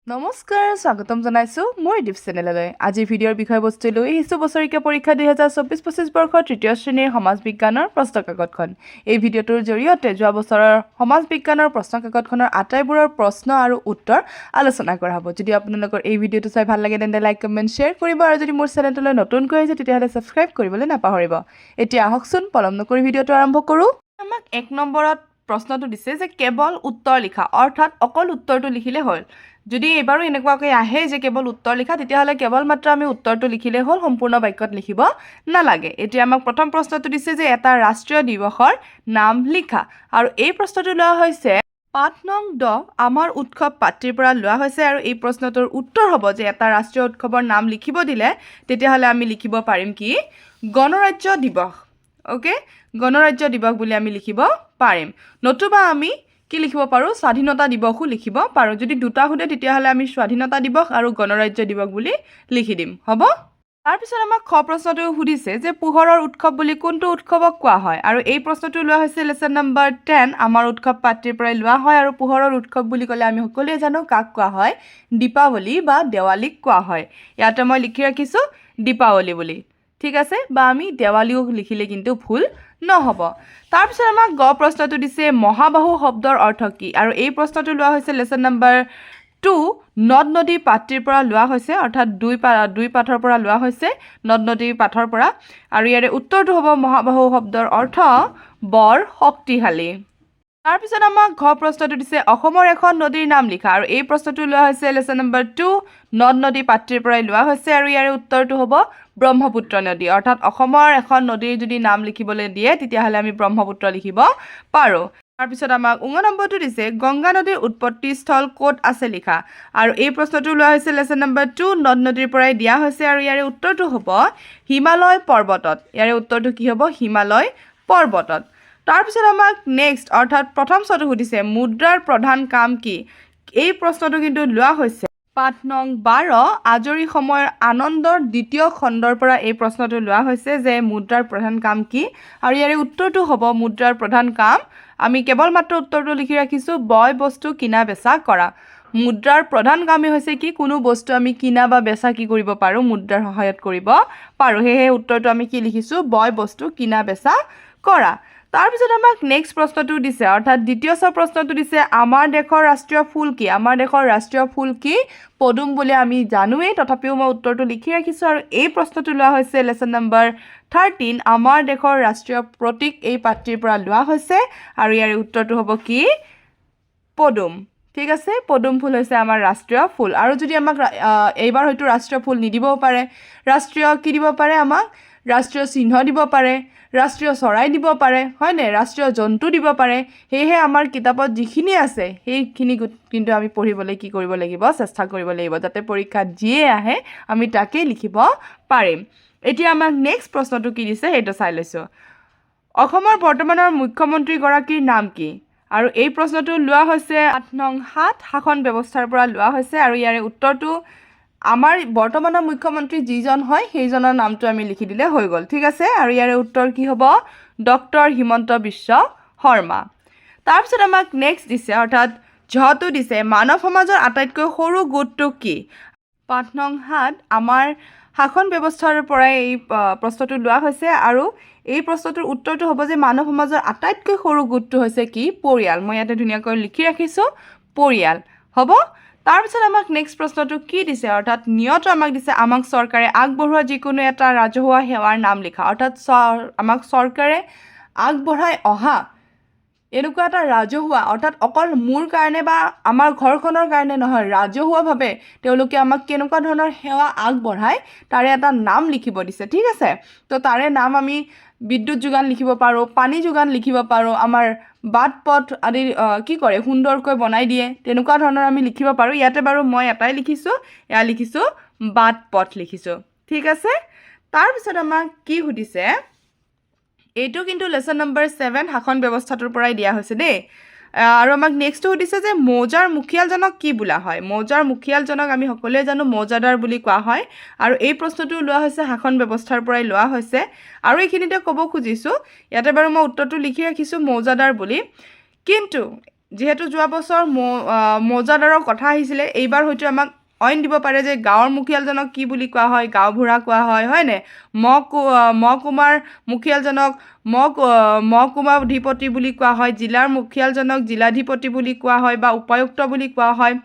নমস্কাৰ স্বাগতম জনাইছো মোৰ ইউটিউব চেনেললৈ আজি ভিডিঅ'ৰ বিষয়বস্তু লৈ আহিছো বছৰীয়া পৰীক্ষা 2024-25 বৰ্ষৰ তৃতীয় শ্ৰেণীৰ সমাজ বিজ্ঞানৰ প্ৰশ্ন কাকতখন এই ভিডিঅ'টোৰ জৰিয়তে যোৱা বছৰৰ সমাজ বিজ্ঞানৰ প্ৰশ্ন কাকতখনৰ আটাইবোৰৰ প্ৰশ্ন আৰু উত্তৰ আলোচনা কৰা হ'ব যদি আপোনালোকৰ এই ভিডিঅ'টো চাই ভাল লাগে তেন্তে লাইক কমেন্ট শ্বেয়াৰ কৰিব আৰু যদি মোৰ চেনেলটোলৈ নতুনকৈ আহিছে তেতিয়াহ'লে সাবস্ক্ৰাইব কৰিবলৈ নাপাহৰিব এতিয়া আহকচোন পলম নকৰি ভিডিঅ'টো আৰম্ভ কৰোঁ আমাক 1 নম্বৰত প্ৰশ্নটো দিছে যে কেৱল উত্তৰ লিখা অৰ্থাৎ অকল উত্তৰটো লিখিলে হ'ল যদি এবাৰো এনেকুৱাকৈ আহে যে কেৱল উত্তৰ লিখা তেতিয়াহ'লে কেৱল মাত্ৰ আমি উত্তৰটো লিখিলে হ'ল সম্পূৰ্ণ বাক্যত লিখিব নালাগে এতিয়া আমাক প্ৰথম প্ৰশ্নটো দিছে যে এটা ৰাষ্ট্ৰীয় দিৱসৰ নাম লিখা আৰু এই প্ৰশ্নটো লোৱা হৈছে পাঠ নং 10 আমাৰ উৎসৱ পাত্ৰীৰ পৰা লোৱা হৈছে আৰু এই প্ৰশ্নটোৰ উত্তৰ হ'ব যে এটা ৰাষ্ট্ৰীয় উৎসৱৰ নাম লিখিব দিলে তেতিয়াহ'লে আমি লিখিব পাৰিম কি গণৰাজ্য দিৱস ওকে গণৰাজ্য দিৱস বুলি আমি লিখিব পাৰিম নতুবা আমি কি লিখিব পাৰো স্বাধীনতা দিৱসও লিখিব পাৰো যদি দুটা খুদে তেতিয়াহ'লে আমি স্বাধীনতা দিৱস আৰু গণৰাজ্য দিৱস বুলি লিখি দিম হ'ব তাৰ পিছত আমাক খ প্ৰশ্নটো সুধিছে যে পোহৰৰ উৎসৱ বুলি কোনটো উৎসৱক কোৱা হয় আৰু এই প্ৰশ্নটো লোৱা হৈছে লেসন নম্বৰ 10 আমাৰ উৎসৱ পাত্ৰীৰ পৰা লোৱা হয় আৰু পোহৰৰ উৎসৱ বুলি ক'লে আমি সকলোৱে জানো কাক কোৱা হয় দীপাৱলী বা দেৱালীক কোৱা হয় ইয়াতে মই লিখি ৰাখিছো দীপাৱলী বুলি ঠিক আছে বা আমি দেৱালীও লিখিলে কিন্তু ভুল নহব তাৰ পিছত আমাক গ প্ৰশ্নটো দিছে মহাবাহু শব্দৰ অৰ্থ কি আৰু এই প্ৰশ্নটো লোৱা হৈছে লেসন নম্বৰ 2 নদ নদী পাত্ৰীৰ পৰা লোৱা হৈছে অৰ্থাৎ দুই পাঠৰ পৰা লোৱা হৈছে নদ নদী পাঠৰ পৰা আৰু ইয়াৰে উত্তৰটো হ'ব মহাবাহু শব্দৰ অৰ্থ বৰ শক্তিশালী তাৰ পিছত আমাক ঘ প্ৰশ্নটো দিছে অসমৰ এখন নদীৰ নাম লিখা আৰু এই প্ৰশ্নটো লোৱা হৈছে লেসন নম্বৰ 2 নদ নদী পাত্ৰীৰ পৰা লোৱা হৈছে আৰু ইয়াৰে উত্তৰটো হ'ব ব্ৰহ্মপুত্ৰ নদী অৰ্থাৎ অসমৰ এখন নদীৰ যদি নাম লিখিবলৈ দিয়ে তেতিয়াহ'লে আমি ব্ৰহ্মপুত্ৰ লিখিব পাৰো তাৰ পিছত আমাক 19 নম্বৰটো দিছে গংগা নদীৰ উৎপত্তি স্থল ক'ত আছে লিখা আৰু এই প্ৰশ্নটো লোৱা হৈছে লেসন নম্বৰ 2 নদ নদীৰ পৰাই দিয়া হৈছে আৰু ইয়াৰে উত্তৰটো হ'ব হিমালয় পৰ্বতত ইয়াৰে উত্তৰটো কি হ'ব হিমালয় পৰ্বতত তাৰ পিছত আমাক নেক্সট অৰ্থাৎ প্ৰথম ছটো সুধিছে মুদ্ৰাৰ প্ৰধান কাম কি এই প্ৰশ্নটো কিন্তু লোৱা হৈছে পাঠ নং 12 আজৰি সময়ৰ আনন্দৰ দ্বিতীয় খণ্ডৰ পৰা এই প্ৰশ্নটো লোৱা হৈছে যে মুদ্ৰাৰ প্ৰধান কাম কি আৰু ইয়াৰে উত্তৰটো হ'ব মুদ্ৰাৰ প্ৰধান কাম আমি কেৱল মাত্ৰ উত্তৰটো লিখি ৰাখিছো বয় বস্তু কিনা বেচা কৰা মুদ্ৰাৰ প্ৰধান কামই হৈছে কি কোনো বস্তু আমি কিনা বা বেচা কি কৰিব পাৰো মুদ্ৰাৰ সহায়ত কৰিব পাৰো হেহে উত্তৰটো আমি কি লিখিছো বয় বস্তু কিনা বেচা কৰা তাৰ পিছত আমাক নেক্সট প্ৰশ্নটো দিছে অৰ্থাৎ দ্বিতীয় প্ৰশ্নটো দিছে আমাৰ দেশৰ ৰাষ্ট্ৰীয় ফুল কি আমাৰ দেশৰ ৰাষ্ট্ৰীয় ফুল কি পদুম বুলি আমি জানোৱেই তথাপিও মই উত্তৰটো লিখি ৰাখিছো আৰু এই প্ৰশ্নটো লোৱা হৈছে লেসন নম্বৰ 13 আমাৰ দেশৰ ৰাষ্ট্ৰীয় প্ৰতীক এই পাত্ৰীৰ পৰা লোৱা হৈছে আৰু ইয়াৰ উত্তৰটো হ'ব কি পদুম ঠিক আছে পদুম ফুল হৈছে আমাৰ ৰাষ্ট্ৰীয় ফুল আৰু যদি আমাক এইবাৰ হয়তো ৰাষ্ট্ৰীয় ফুল নিদিবও পাৰে ৰাষ্ট্ৰীয় কি দিব পাৰে আমাক ৰাষ্ট্ৰীয় চিহ্ন দিব পাৰে ৰাষ্ট্ৰীয় চৰাই দিব পাৰে হয়নে ৰাষ্ট্ৰীয় জন্তু দিব পাৰে হেহে আমাৰ কিতাপত যিখিনি আছে সেইখিনি কিন্তু আমি পঢ়িবলৈ কি কৰিব লাগিব চেষ্টা কৰিব লাগিব যাতে পৰীক্ষাত যিয়ে আহে আমি তাকে লিখিব পাৰিম এতিয়া আমাক নেক্সট প্ৰশ্নটো কি দিছে সেইটো চাই লৈছো অসমৰ বৰ্তমানৰ মুখ্যমন্ত্ৰী গৰাকীৰ নাম কি আৰু এই প্ৰশ্নটো লোৱা হৈছে 8 নং 7 শাসন ব্যৱস্থাৰ পৰা লোৱা হৈছে আৰু ইয়াৰে উত্তৰটো আমাৰ বৰ্তমানৰ মুখ্যমন্ত্ৰী যিজন হয় সেইজনৰ নামটো আমি লিখি দিলে হৈ গ'ল ঠিক আছে আৰু ইয়াৰে উত্তৰ কি হ'ব ডক্টৰ হিমন্ত বিশ্ব শৰ্মা তাৰ পিছত আমাক নেক্সট দিছে অৰ্থাৎ ঝটো দিছে মানৱ সমাজৰ আটাইতকৈ সৰু গোটটো কি পাঠ নং 7 আমাৰ শাসন ব্যৱস্থাৰ পৰা এই প্ৰশ্নটো লোৱা হৈছে আৰু এই প্ৰশ্নটোৰ উত্তৰটো হ'ব যে মানৱ সমাজৰ আটাইতকৈ সৰু গোটটো হৈছে কি পৰিয়াল মই ইয়াতে ধুনীয়াকৈ লিখি ৰাখিছো পৰিয়াল হ'ব তাৰ পিছত আমাক নেক্সট প্ৰশ্নটো কি দিছে অৰ্থাৎ নিয়ত আমাক দিছে আমাক চৰকাৰে আগবঢ়োৱা যিকোনো এটা ৰাজহুৱা সেৱাৰ নাম লিখা অৰ্থাৎ আমাক চৰকাৰে আগবঢ়াই অহা এনেকুৱা এটা ৰাজহুৱা অৰ্থাৎ অকল মোৰ কাৰণে বা আমাৰ ঘৰখনৰ কাৰণে নহয় ৰাজহুৱাভাৱে তেওঁলোকে আমাক কেনেকুৱা ধৰণৰ সেৱা আগবঢ়ায় তাৰে এটা নাম লিখিব দিছে ঠিক আছে তো তাৰে নাম আমি বিদ্যুৎ যোগান লিখিব পাৰো পানী যোগান লিখিব পাৰো আমাৰ বাট পথ আদি কি কৰে সুন্দৰকৈ বনাই দিয়ে তেনেকুৱা ধৰণৰ আমি লিখিব পাৰো ইয়াতে বাৰু মই এটাই লিখিছো এয়া লিখিছো বাট পথ লিখিছো ঠিক আছে তাৰ পিছত আমাক কি সুধিছে এইটো কিন্তু লেসন নম্বৰ 7 শাসন ব্যৱস্থাটোৰ পৰাই দিয়া হৈছে দেই আৰু আমাক নেক্সটটো সুধিছে যে মৌজাৰ মুখিয়ালজনক কি বোলা হয় মৌজাৰ মুখিয়ালজনক আমি সকলোৱে জানো মৌজাদাৰ বুলি কোৱা হয় আৰু এই প্ৰশ্নটো লোৱা হৈছে শাসন ব্যৱস্থাৰ পৰাই লোৱা হৈছে আৰু এইখিনিতে ক'ব খুজিছো ইয়াতে বাৰু মই উত্তৰটো লিখি ৰাখিছো মৌজাদাৰ বুলি কিন্তু যিহেতু যোৱা বছৰ মৌজাদাৰৰ কথা আহিছিলে, এইবাৰ হয়তো আমাক অইন দিব পাৰে যে গাঁৱৰ মুখিয়ালজনক কি বুলি কোৱা হয়, গাঁওবুঢ়া কোৱা হয়, হয়নে? মহকুমাৰ মুখিয়ালজনক মহকুমা অধিপতি বুলি কোৱা হয়, জিলাৰ মুখিয়ালজনক জিলাধিপতি বুলি কোৱা হয় বা উপায়ুক্ত বুলি কোৱা হয়।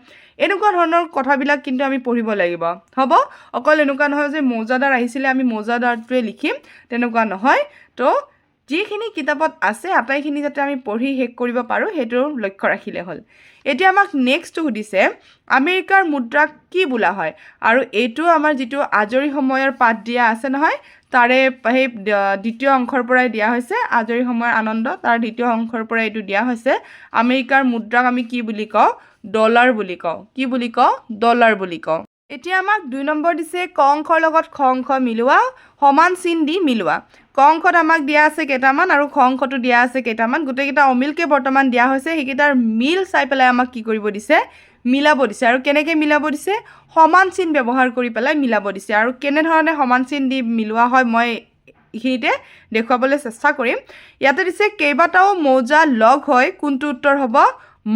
এনেকুৱা ধৰণৰ কথাবিলাক কিন্তু আমি পঢ়িব লাগিব, হ'ব? অকল এনেকুৱা নহয় যে মৌজাদাৰ আহিছিলে আমি মৌজাদাৰটোৱে লিখিম, তেনেকুৱা নহয়। তো যিখিনি কিতাপত আছে আটাইখিনি যাতে আমি পঢ়ি শেষ কৰিব পাৰোঁ সেইটো লক্ষ্য ৰাখিলে হ'ল। এতিয়া আমাক নেক্সটটো সুধিছে আমেৰিকাৰ মুদ্ৰাক কি বোলা হয়? আৰু এইটো আমাৰ যিটো আজৰি সময়ৰ পাঠ দিয়া আছে নহয়, তাৰে সেই দ্বিতীয় অংশৰ পৰাই দিয়া হৈছে, আজৰি সময়ৰ আনন্দ, তাৰ দ্বিতীয় অংশৰ পৰাই এইটো দিয়া হৈছে। আমেৰিকাৰ মুদ্ৰাক আমি কি বুলি কওঁ? ডলাৰ বুলি কওঁ। কি বুলি কওঁ? ডলাৰ বুলি কওঁ। এতিয়া আমাক 2 নম্বৰ দিছে ক অংশৰ লগত খ অংশ মিলোৱা, সমান চিন দি মিলোৱা। ক অংশত আমাক দিয়া আছে কেইটামান আৰু খ অংশটো দিয়া আছে কেইটামান, গোটেইকেইটা অমিলকৈ বৰ্তমান দিয়া হৈছে। সেইকেইটাৰ মিল চাই পেলাই আমাক কি কৰিব দিছে? মিলাব দিছে। আৰু কেনেকৈ মিলাব দিছে? সমান চিন ব্যৱহাৰ কৰি পেলাই মিলাব দিছে। আৰু কেনেধৰণে সমান চিন দি মিলোৱা হয় মই এইখিনিতে দেখুৱাবলৈ চেষ্টা কৰিম। ইয়াতে দিছে কেইবাটাও মৌজা লগ হৈ কোনটো উত্তৰ হ'ব?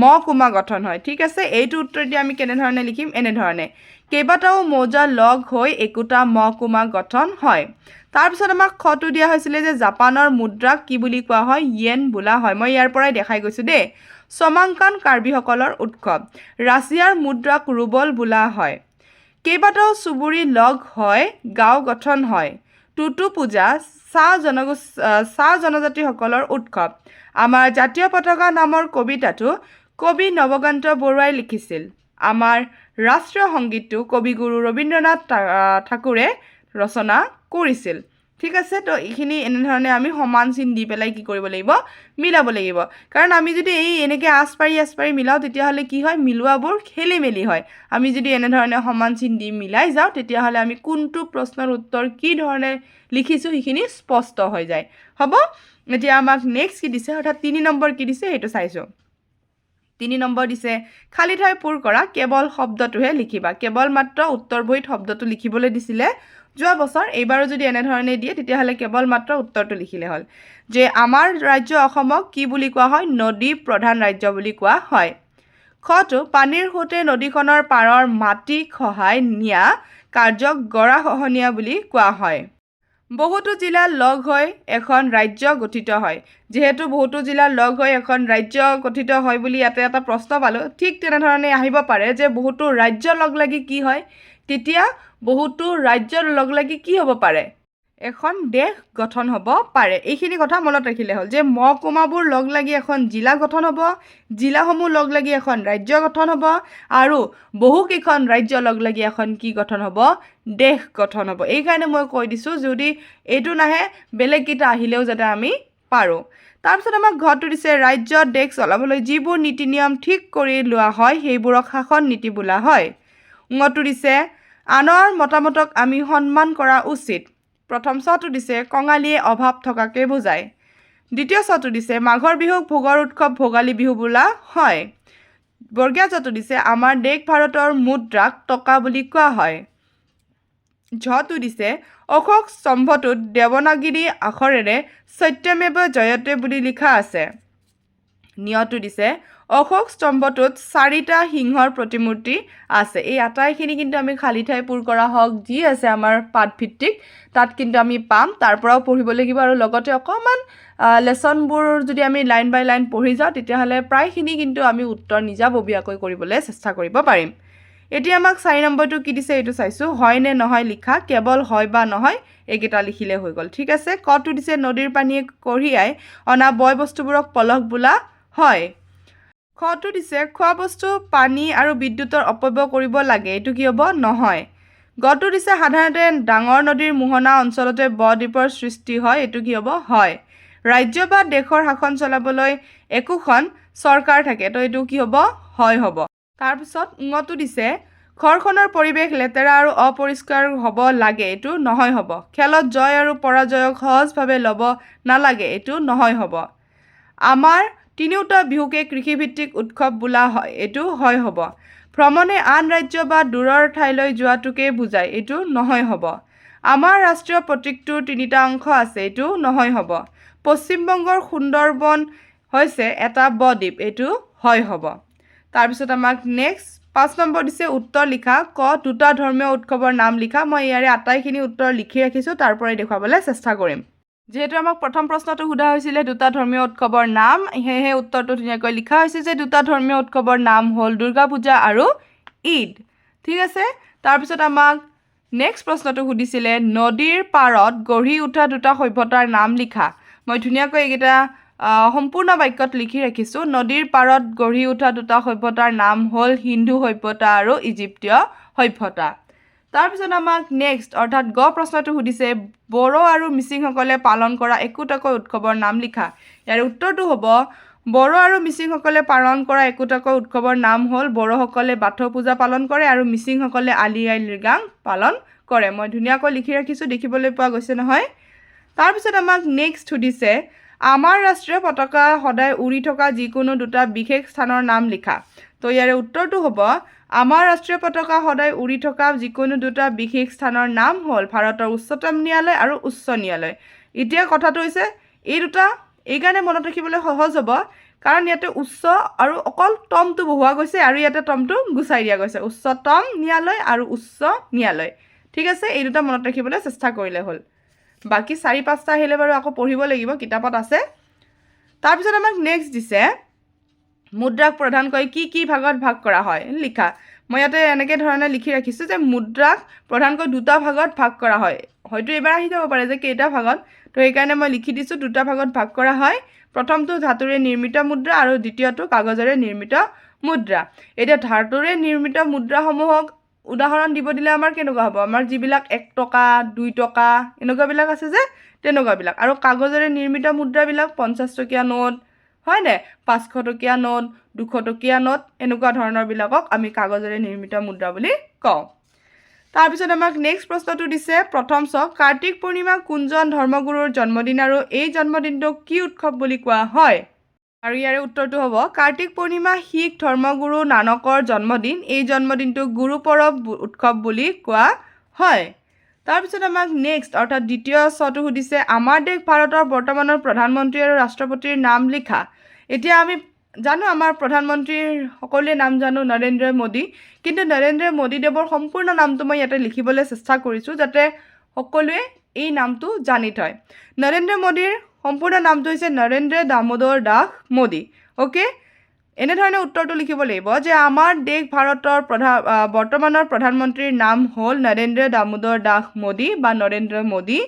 মহকুমা গঠন হয়। ঠিক আছে, এইটো উত্তৰ দি আমি কেনেধৰণে লিখিম? এনেধৰণে, কেইবাটাও মৌজা লগ হৈ একোটা মহকুমা গঠন হয়। তাৰপিছত আমাক খটো দিয়া হৈছিলে যে জাপানৰ মুদ্ৰাক কি বুলি কোৱা হয়? য়েন বোলা হয়। মই ইয়াৰ পৰাই দেখাই গৈছোঁ দেই। চমাংকান কাৰ্বিসকলৰ উৎসৱ। ৰাছিয়াৰ মুদ্ৰাক ৰুবল বোলা হয়। কেইবাটাও চুবুৰী লগ হৈ গাঁও গঠন হয়। টুটু পূজা চাহ জনজাতিসকলৰ উৎসৱ। আমাৰ জাতীয় পতাকা নামৰ কবিতাটো কবি নৱকান্ত বৰুৱাই লিখিছিল। আমাৰ ৰাষ্ট্ৰীয় সংগীতটো কবিগুৰু ৰবীন্দ্ৰনাথ ঠাকুৰে ৰচনা কৰিছিল। ঠিক আছে, তো এইখিনি এনেধৰণে আমি সমান চিন দি পেলাই কি কৰিব লাগিব? মিলাব লাগিব। কাৰণ আমি যদি এনেকৈ আচ পাৰি মিলাওঁ তেতিয়াহ'লে কি হয়? মিলোৱাবোৰ খেলি মেলি হয়। আমি যদি এনেধৰণে সমান চিন দি মিলাই যাওঁ তেতিয়াহ'লে আমি কোনটো প্ৰশ্নৰ উত্তৰ কি ধৰণে লিখিছোঁ সেইখিনি স্পষ্ট হৈ যায়, হ'ব? এতিয়া আমাক নেক্সট কি দিছে, অৰ্থাৎ 3 নম্বৰ কি দিছে সেইটো চাইছোঁ। 3 নম্বৰ দিছে খালী ঠাই পূৰ কৰা, কেৱল শব্দটোহে লিখিবা। কেৱল মাত্ৰ উত্তৰ বহীত শব্দটো লিখিবলৈ দিছিলে যোৱা বছৰ, এইবাৰো যদি এনেধৰণে দিয়ে তেতিয়াহ'লে কেৱল মাত্ৰ উত্তৰটো লিখিলে হ'ল। যে আমাৰ ৰাজ্য অসমক কি বুলি কোৱা হয়? নদী প্ৰধান ৰাজ্য বুলি কোৱা হয়। খটো পানীৰ সোঁতে নদীখনৰ পাৰৰ মাটি খহাই নিয়া কাৰ্যক গৰাখহনীয়া বুলি কোৱা হয়। বহুতো জিলা লগ হৈ এখন ৰাজ্য গঠিত হয়। যিহেতু বহুতো জিলা লগ হৈ এখন ৰাজ্য গঠিত হয় বুলি ইয়াতে এটা প্ৰশ্ন পালোঁ, ঠিক তেনেধৰণে আহিব পাৰে যে বহুতো ৰাজ্য লগ লাগি কি হয়? তেতিয়া বহুতো ৰাজ্যৰ লগ লাগি কি হ'ব পাৰে? এখন দেশ গঠন হ'ব পাৰে। এইখিনি কথা মনত ৰাখিলে হ'ল যে মহকুমাবোৰ লগ লাগি এখন জিলা গঠন হ'ব, জিলাসমূহ লগ লাগি এখন ৰাজ্য গঠন হ'ব, আৰু বহুকেইখন ৰাজ্য লগ লাগি এখন কি গঠন হ'ব? দেশ গঠন হ'ব। এইকাৰণে মই কৈ দিছোঁ যদি এইটো নাহে বেলেগকেইটা আহিলেও যাতে আমি পাৰোঁ। তাৰপিছত আমাক ঘৰটো দিছে ৰাজ্য দেশ চলাবলৈ যিবোৰ নীতি নিয়ম ঠিক কৰি লোৱা হয় সেইবোৰক শাসন নীতি বোলা হয়। ঙটো দিছে আনৰ মতামতক আমি সন্মান কৰা উচিত। প্ৰথম চটো দিছে কঙালীয়ে অভাৱ থকাকে বুজায়। দ্বিতীয় চটো দিছে মাঘৰ বিহুক ভোগৰ উৎসৱ ভোগালী বিহু বোলা হয়। বৰ্গীয়া চটো দিছে আমাৰ দেশ ভাৰতৰ মুদ্ৰাক টকা বুলি কোৱা হয়। ঝটো দিছে অশোক স্তম্ভটোত দেৱনাগিৰি আখৰেৰে সত্যমেৱ জয়তে বুলি লিখা আছে। নিয়টো দিছে অশোক স্তম্ভটোত 4টা সিংহৰ প্ৰতিমূৰ্তি আছে। এই আটাইখিনি কিন্তু আমি খালী ঠাই পূৰ কৰা হওক যি আছে আমাৰ পাঠভিত্তিক তাত কিন্তু আমি পাম, তাৰ পৰাও পঢ়িব লাগিব। আৰু লগতে অকণমান লেচনবোৰ যদি আমি লাইন বাই লাইন পঢ়ি যাওঁ তেতিয়াহ'লে প্ৰায়খিনি কিন্তু আমি উত্তৰ নিজাববীয়াকৈ কৰিবলৈ চেষ্টা কৰিব পাৰিম। এতিয়া আমাক 4 নম্বৰটো কি দিছে এইটো চাইছোঁ। হয় নে নহয় লিখা, কেৱল হয় বা নহয় এইকেইটা লিখিলে হৈ গ'ল। ঠিক আছে, কটো দিছে নদীৰ পানীয়ে কঢ়িয়াই অনা বয় বস্তুবোৰক পলস বোলা হয়। খটো দিছে খোৱা বস্তু পানী আৰু বিদ্যুতৰ অপব্যয় কৰিব লাগে, এইটো কি হ'ব? নহয়। গটো দিছে সাধাৰণতে ডাঙৰ নদীৰ মোহনা অঞ্চলতে ব-দ্বীপৰ সৃষ্টি হয়, এইটো কি হ'ব? হয়। ৰাজ্য বা দেশৰ শাসন চলাবলৈ একোখন চৰকাৰ থাকে, তো এইটো কি হ'ব? হয় হ'ব। তাৰপিছত ঙটো দিছে ঘৰখনৰ পৰিৱেশ লেতেৰা আৰু অপৰিষ্কাৰ হ'ব লাগে, এইটো নহয় হ'ব। খেলত জয় আৰু পৰাজয়ক সহজভাৱে ল'ব নালাগে, এইটো নহয় হ'ব। আমাৰ তিনিওটা বিহুকে কৃষিভিত্তিক উৎসৱ বোলা হয়, এইটো হয় হ'ব। ভ্ৰমণে আন ৰাজ্য বা দূৰৰ ঠাইলৈ যোৱাটোকে বুজায়, এইটো নহয় হ'ব। আমাৰ ৰাষ্ট্ৰীয় প্ৰতীকটোৰ 3টা অংশ আছে, এইটো নহয় হ'ব। পশ্চিমবংগৰ সুন্দৰবন হৈছে এটা ব-দ্বীপ, এইটো হয় হ'ব তাৰপিছত আমাক নেক্সট 5 নম্বৰ দিছে উত্তৰ লিখা ক দুটা ধৰ্মীয় উৎসৱৰ নাম লিখা মই ইয়াৰে আটাইখিনি উত্তৰ লিখি ৰাখিছোঁ তাৰ পৰাই দেখুৱাবলৈ চেষ্টা কৰিম যেহেতু আমাক প্ৰথম প্ৰশ্নটো সোধা হৈছিলে দুটা ধৰ্মীয় উৎসৱৰ নাম সেয়েহে উত্তৰটো ধুনীয়াকৈ লিখা হৈছে যে দুটা ধৰ্মীয় উৎসৱৰ নাম হ'ল দুৰ্গা পূজা আৰু ঈদ ঠিক আছে তাৰপিছত আমাক নেক্সট প্ৰশ্নটো সুধিছিলে নদীৰ পাৰত গঢ়ি উঠা দুটা সভ্যতাৰ নাম লিখা মই ধুনীয়াকৈ এইকেইটা সম্পূৰ্ণ বাক্যত লিখি ৰাখিছোঁ নদীৰ পাৰত গঢ়ি উঠা দুটা সভ্যতাৰ নাম হ'ল হিন্দু সভ্যতা আৰু ইজিপ্তীয় সভ্যতা তাৰপিছত আমাক নেক্সট অৰ্থাৎ গ প্ৰশ্নটো সুধিছে বড়ো আৰু মিচিংসকলে পালন কৰা একোটাকৈ উৎসৱৰ নাম লিখা ইয়াৰ উত্তৰটো হ'ব বড়ো আৰু মিচিংসকলে পালন কৰা একোটাকৈ উৎসৱৰ নাম হ'ল বড়োসকলে বাথৌ পূজা পালন কৰে আৰু মিচিংসকলে আলি আই লৃগাং পালন কৰে মই ধুনীয়াকৈ লিখি ৰাখিছোঁ দেখিবলৈ পোৱা গৈছে নহয় তাৰপিছত আমাক নেক্সট সুধিছে আমাৰ ৰাষ্ট্ৰীয় পতাকা সদায় উৰি থকা যিকোনো দুটা বিশেষ স্থানৰ নাম লিখা তো ইয়াৰে উত্তৰটো হ'ব আমাৰ ৰাষ্ট্ৰীয় পতাকা সদায় উৰি থকা যিকোনো দুটা বিশেষ স্থানৰ নাম হ'ল ভাৰতৰ উচ্চতম ন্যায়ালয় আৰু উচ্চ ন্যায়ালয় এতিয়া কথাটো হৈছে এই দুটা এইকাৰণে মনত ৰাখিবলৈ সহজ হ'ব কাৰণ ইয়াতে উচ্চ আৰু অকল টমটো বহুৱা গৈছে আৰু ইয়াতে টমটো গুচাই দিয়া গৈছে উচ্চতম ন্যায়ালয় আৰু উচ্চ ন্যায়ালয় ঠিক আছে এই দুটা মনত ৰাখিবলৈ চেষ্টা কৰিলে হ'ল বাকি 4-5টা আহিলে বাৰু আকৌ পঢ়িব লাগিব কিতাপত আছে তাৰপিছত আমাক নেক্সট দিছে মুদ্ৰাক প্ৰধানকৈ কি ভাগত ভাগ কৰা হয় লিখা মই ইয়াতে এনেকৈ ধৰণে লিখি ৰাখিছোঁ যে মুদ্ৰাক প্ৰধানকৈ দুটা ভাগত ভাগ কৰা হয় হয়তো এবাৰ আহি যাব পাৰে যে কেইটা ভাগত তো সেইকাৰণে মই লিখি দিছোঁ দুটা ভাগত ভাগ কৰা হয় প্ৰথমটো ধাতুৰে নিৰ্মিত মুদ্ৰা আৰু দ্বিতীয়টো কাগজেৰে নিৰ্মিত মুদ্ৰা এতিয়া ধাতুৰে নিৰ্মিত মুদ্ৰাসমূহক উদাহৰণ দিব দিলে আমাৰ কেনেকুৱা হ'ব আমাৰ যিবিলাক 1 টকা 2 টকা এনেকুৱাবিলাক আছে যে তেনেকুৱাবিলাক আৰু কাগজেৰে নিৰ্মিত মুদ্ৰাবিলাক 50 টকীয়া নোট হয়নে 500 টকীয়া নোট 200 টকীয়া নোট এনেকুৱা ধৰণৰ বিলাকক আমি কাগজেৰে নিৰ্মিত মুদ্ৰা বুলি কওঁ তাৰপিছত আমাক নেক্সট প্ৰশ্নটো দিছে প্ৰথম চাওক কাৰ্তিক পূৰ্ণিমা কোনজন ধৰ্মগুৰুৰ জন্মদিন আৰু এই জন্মদিনটোক কি উৎসৱ বুলি কোৱা হয় আৰু ইয়াৰে উত্তৰটো হ'ব কাৰ্তিক পূৰ্ণিমা শিখ ধৰ্মগুৰু নানকৰ জন্মদিন এই জন্মদিনটোক গুৰু পৰৱ উৎসৱ বুলি কোৱা হয় তাৰপিছত আমাক নেক্সট অৰ্থাৎ দ্বিতীয় ছটো সুধিছে আমাৰ দেশ ভাৰতৰ বৰ্তমানৰ প্ৰধানমন্ত্ৰী আৰু ৰাষ্ট্ৰপতিৰ নাম লিখা এতিয়া আমি জানো আমাৰ প্ৰধানমন্ত্ৰীৰ সকলোৱে নাম জানো নৰেন্দ্ৰ মোদী কিন্তু নৰেন্দ্ৰ মোদী দেৱৰ সম্পূৰ্ণ নামটো মই ইয়াতে লিখিবলৈ চেষ্টা কৰিছোঁ যাতে সকলোৱে এই নামটো জানি থয় নৰেন্দ্ৰ মোদীৰ সম্পূৰ্ণ নামটো হৈছে নৰেন্দ্ৰ দামোদৰ দাস মোদী ওকে এনেধৰণে উত্তৰটো লিখিব লাগিব যে আমাৰ দেশ ভাৰতৰ বৰ্তমানৰ প্ৰধানমন্ত্ৰীৰ নাম হ'ল নৰেন্দ্ৰ দামোদৰ দাস মোদী বা নৰেন্দ্ৰ মোদী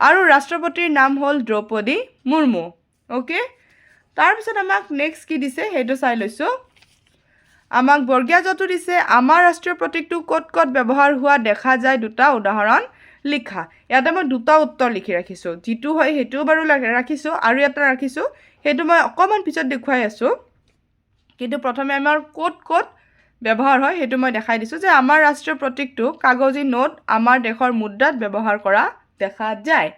আৰু ৰাষ্ট্ৰপতিৰ নাম হ'ল দ্ৰৌপদী মুৰ্মু ওকে তাৰপিছত আমাক নেক্সট কি দিছে সেইটো চাই লৈছোঁ আমাক বৰ্গীয়া জটো দিছে আমাৰ ৰাষ্ট্ৰীয় প্ৰতীকটো ক'ত ব্যৱহাৰ হোৱা দেখা যায় দুটা উদাহৰণ লিখা ইয়াতে মই দুটা উত্তৰ লিখি ৰাখিছোঁ যিটো হয় সেইটোও বাৰু ৰাখিছোঁ আৰু এটা ৰাখিছোঁ সেইটো মই অকণমান পিছত দেখুৱাই আছোঁ কিন্তু প্ৰথমে আমাৰ ক'ত ব্যৱহাৰ হয় সেইটো মই দেখাই দিছোঁ যে আমাৰ ৰাষ্ট্ৰীয় প্ৰতীকটো কাগজী নোট আমাৰ দেশৰ মুদ্ৰাত ব্যৱহাৰ কৰা দেখা যায়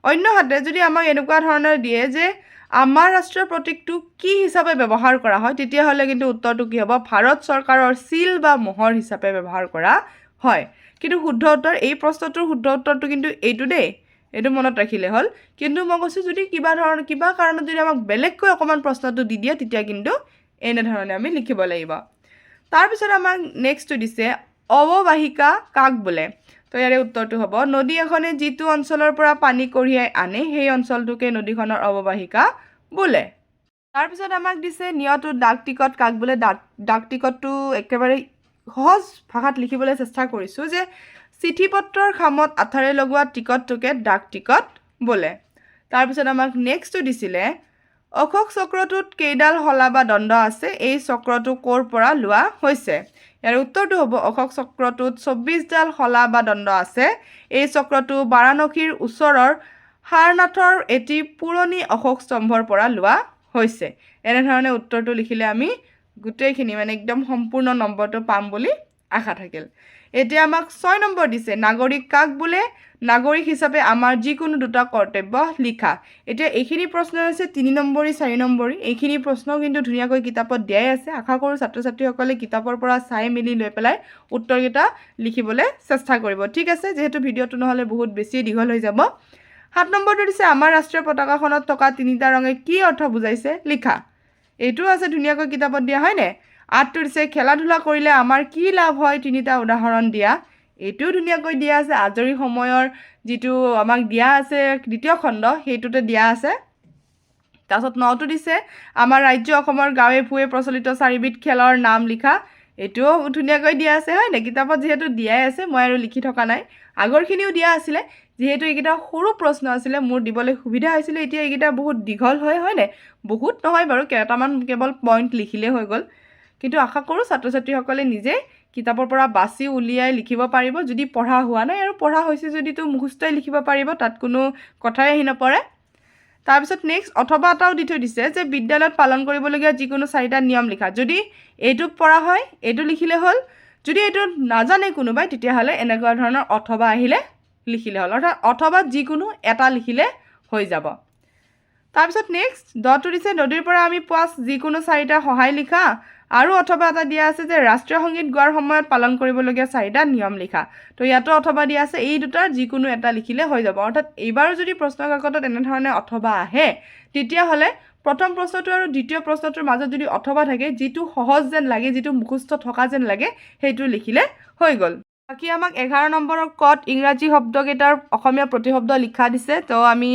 অন্যহাতে যদি আমাক এনেকুৱা ধৰণৰ দিয়ে যে আমাৰ ৰাষ্ট্ৰীয় প্ৰতীকটো কি হিচাপে ব্যৱহাৰ কৰা হয় তেতিয়াহ'লে কিন্তু উত্তৰটো কি হ'ব ভাৰত চৰকাৰৰ চিল বা মোহৰ হিচাপে ব্যৱহাৰ কৰা হয় কিন্তু শুদ্ধ উত্তৰ এই প্ৰশ্নটোৰ শুদ্ধ উত্তৰটো কিন্তু এইটো দেই এইটো মনত ৰাখিলে হ'ল কিন্তু মই কৈছোঁ যদি কিবা কাৰণত যদি আমাক বেলেগকৈ অকণমান প্ৰশ্নটো দি দিয়ে তেতিয়া কিন্তু এনেধৰণে আমি লিখিব লাগিব তাৰপিছত আমাক নেক্সটটো দিছে অৱবাহিকা কাক বোলে তো ইয়াৰে উত্তৰটো হ'ব নদী এখনে যিটো অঞ্চলৰ পৰা পানী কঢ়িয়াই আনে সেই অঞ্চলটোকে নদীখনৰ অৱবাহিকা বোলে তাৰপিছত আমাক দিছে নিয়তো ডাক টিকট কাক বোলে ডাক টিকটটো একেবাৰে সহজ ভাষাত লিখিবলৈ চেষ্টা কৰিছোঁ যে চিঠি পত্ৰৰ খামত আঠাৰে লগোৱা টিকটটোকে ডাক টিকট বোলে তাৰপিছত আমাক নেক্সটটো দিছিলে অশোক চক্ৰটোত কেইডাল হলা বা দণ্ড আছে এই চক্ৰটো ক'ৰ পৰা লোৱা হৈছে ইয়াৰ উত্তৰটো হ'ব অশোক চক্ৰটোত 24ডাল হলা বা দণ্ড আছে এই চক্ৰটো বাৰাণসীৰ ওচৰৰ সাৰনাথৰ এটি পুৰণি অশোক স্তম্ভৰ পৰা লোৱা হৈছে এনেধৰণে উত্তৰটো লিখিলে আমি গোটেইখিনি মানে একদম সম্পূৰ্ণ নম্বৰটো পাম বুলি আশা থাকিল এতিয়া আমাক 6 নম্বৰ দিছে নাগৰিক কাক বোলে নাগৰিক হিচাপে আমাৰ যিকোনো দুটা কৰ্তব্য লিখা এতিয়া এইখিনি প্ৰশ্ন আছে 3 নম্বৰী 4 নম্বৰী এইখিনি প্ৰশ্ন কিন্তু ধুনীয়াকৈ কিতাপত দিয়াই আছে আশা কৰোঁ ছাত্ৰ ছাত্ৰীসকলে কিতাপৰ পৰা চাই মেলি লৈ পেলাই উত্তৰকেইটা লিখিবলৈ চেষ্টা কৰিব ঠিক আছে যেহেতু ভিডিঅ'টো নহ'লে বহুত বেছি দীঘল হৈ যাব 7 নম্বৰটো দিছে আমাৰ ৰাষ্ট্ৰীয় পতাকাখনত থকা তিনিটা ৰঙে কি অৰ্থ বুজাইছে লিখা এইটোও আছে ধুনীয়াকৈ কিতাপত দিয়া হয়নে? 8টো দিছে খেলা ধূলা কৰিলে আমাৰ কি লাভ হয় 3টা উদাহৰণ দিয়া। এইটোও ধুনীয়াকৈ দিয়া আছে আজৰি সময়ৰ যিটো আমাক দিয়া আছে 2য় খণ্ড সেইটোতে দিয়া আছে। তাৰপিছত 9টো দিছে আমাৰ ৰাজ্য অসমৰ গাঁৱে ভূঞে প্ৰচলিত 4বিধ খেলৰ নাম লিখা। এইটোও ধুনীয়াকৈ দিয়া আছে হয়নে? কিতাপত যিহেতু দিয়াই আছে মই আৰু লিখি থকা নাই। আগৰখিনিও দিয়া আছিলে যিহেতু এইকেইটা সৰু প্ৰশ্ন আছিলে মোৰ দিবলৈ সুবিধা হৈছিলে। এতিয়া এইকেইটা বহুত দীঘল হয়নে? বহুত নহয় বাৰু কেইটামান কেৱল পইণ্ট লিখিলে হৈ গ'ল। কিন্তু আশা কৰোঁ ছাত্ৰ ছাত্ৰীসকলে নিজে কিতাপৰ পৰা বাছি উলিয়াই লিখিব পাৰিব। যদি পঢ়া হোৱা নাই আৰু পঢ়া হৈছে যদিতো মুখস্থই লিখিব পাৰিব, তাত কোনো কথাই আহি নপৰে। তাৰপিছত নেক্সট অথবা এটাও দি থৈ দিছে যে বিদ্যালয়ত পালন কৰিবলগীয়া যিকোনো 4টা নিয়ম লিখা। যদি এইটো পৰা হয় এইটো লিখিলে হ'ল, যদি এইটো নাজানে কোনোবাই তেতিয়াহ'লে এনেকুৱা ধৰণৰ অথবা আহিলে লিখিলে হ'ল, অৰ্থাৎ অথবা যিকোনো এটা লিখিলে হৈ যাব। তাৰপিছত নেক্সট 10টো দিছে নদীৰ পৰা আমি পোৱা যিকোনো 4টা সহায় লিখা, আৰু অথবা এটা দিয়া আছে যে ৰাষ্ট্ৰীয় সংগীত গোৱাৰ সময়ত পালন কৰিবলগীয়া 4টা নিয়ম লিখা। তো ইয়াতো অথবা দিয়া আছে, এই দুটাৰ যিকোনো এটা লিখিলে হৈ যাব। অৰ্থাৎ এইবাৰো যদি প্ৰশ্ন কাকতত এনেধৰণে অথবা আহে তেতিয়াহ'লে প্ৰথম প্ৰশ্নটো আৰু দ্বিতীয় প্ৰশ্নটোৰ মাজত যদি অথবা থাকে, যিটো সহজ যেন লাগে, যিটো মুখস্থ থকা যেন লাগে, সেইটো লিখিলে হৈ গ'ল। বাকী আমাক 11 নম্বৰৰ কত ইংৰাজী শব্দকেইটাৰ অসমীয়া প্ৰতিশব্দ লিখা দিছে। তো আমি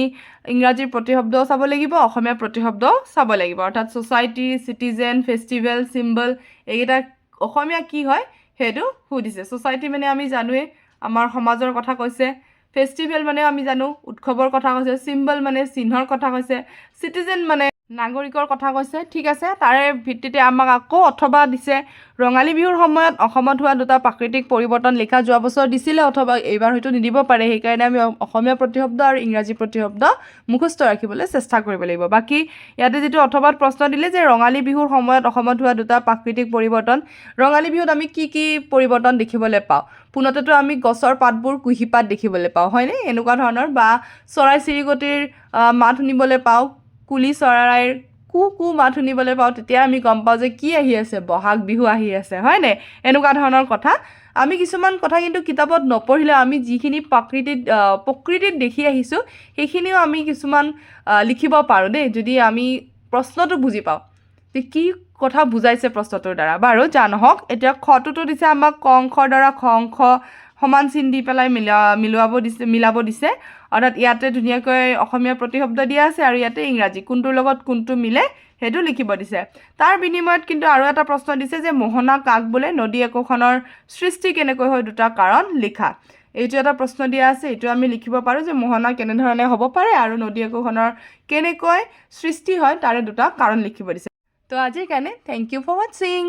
ইংৰাজীৰ প্ৰতিশব্দও চাব লাগিব, অসমীয়া প্ৰতিশব্দও চাব লাগিব। অৰ্থাৎ ছ'চাইটি, চিটিজেন, ফেষ্টিভেল, চিম্বল এইকেইটা অসমীয়া কি হয় সেইটো সুধিছে। ছ'চাইটি মানে আমি জানোৱেই আমাৰ সমাজৰ কথা কৈছে, ফেষ্টিভেল মানে আমি জানো উৎসৱৰ কথা কৈছে, চিম্বল মানে চিহ্নৰ কথা কৈছে, চিটিজেন মানে নাগৰিকৰ কথা কৈছে। ঠিক আছে, তাৰে ভিত্তিতে আমাক আকৌ অথবা দিছে ৰঙালী বিহুৰ সময়ত অসমত হোৱা 2টা প্ৰাকৃতিক পৰিৱৰ্তন লিখা। যোৱা বছৰ দিছিলে অথবা এইবাৰ হয়তো নিদিব পাৰে, সেইকাৰণে আমি অসমীয়া প্ৰতিশব্দ আৰু ইংৰাজী প্ৰতিশব্দ মুখস্থ ৰাখিবলৈ চেষ্টা কৰিব লাগিব। বাকী ইয়াতে যিটো অথবাত প্ৰশ্ন দিলে যে ৰঙালী বিহুৰ সময়ত অসমত হোৱা 2টা প্ৰাকৃতিক পৰিৱৰ্তন, ৰঙালী বিহুত আমি কি কি পৰিৱৰ্তন দেখিবলৈ পাওঁ? পোনতেতো আমি গছৰ পাতবোৰ কুঁহিপাত দেখিবলৈ পাওঁ হয়নে? এনেকুৱা ধৰণৰ, বা চৰাই চিৰিকটিৰ মাত শুনিবলৈ পাওঁ, কুলি চৰাইৰ কু কু মাত শুনিবলৈ পাওঁ। তেতিয়া আমি গম পাওঁ যে কি আহি আছে, বহাগ বিহু আহি আছে হয়নে? এনেকুৱা ধৰণৰ কথা। আমি কিছুমান কথা কিন্তু কিতাপত নপঢ়িলে আমি যিখিনি প্ৰকৃতিত দেখি আহিছোঁ সেইখিনিও আমি কিছুমান লিখিব পাৰোঁ দেই, যদি আমি প্ৰশ্নটো বুজি পাওঁ যে কি কথা বুজাইছে প্ৰশ্নটোৰ দ্বাৰা। বাৰু যা নহওক, এতিয়া খটোতো দিছে আমাক ক অংশৰ দ্বাৰা খ অংশ সমান চিন দি পেলাই মিলাব দিছে। অৰ্থাৎ ইয়াতে ধুনীয়াকৈ অসমীয়া প্ৰতিশব্দ দিয়া আছে আৰু ইয়াতে ইংৰাজী কোনটোৰ লগত কোনটো মিলে সেইটো লিখিব দিছে। তাৰ বিনিময়ত কিন্তু আৰু এটা প্ৰশ্ন দিছে যে মোহনা কাক বোলে, নদী একোখনৰ সৃষ্টি কেনেকৈ হয়, 2টা কাৰণ লিখা। এইটো এটা প্ৰশ্ন দিয়া আছে, এইটো আমি লিখিব পাৰোঁ যে মোহনা কেনেধৰণে হ'ব পাৰে আৰু নদী একোখনৰ কেনেকৈ সৃষ্টি হয় তাৰে 2টা কাৰণ লিখিব দিছে। তো আজিৰ কাৰণে থেংক ইউ ফৰ ৱাচিং।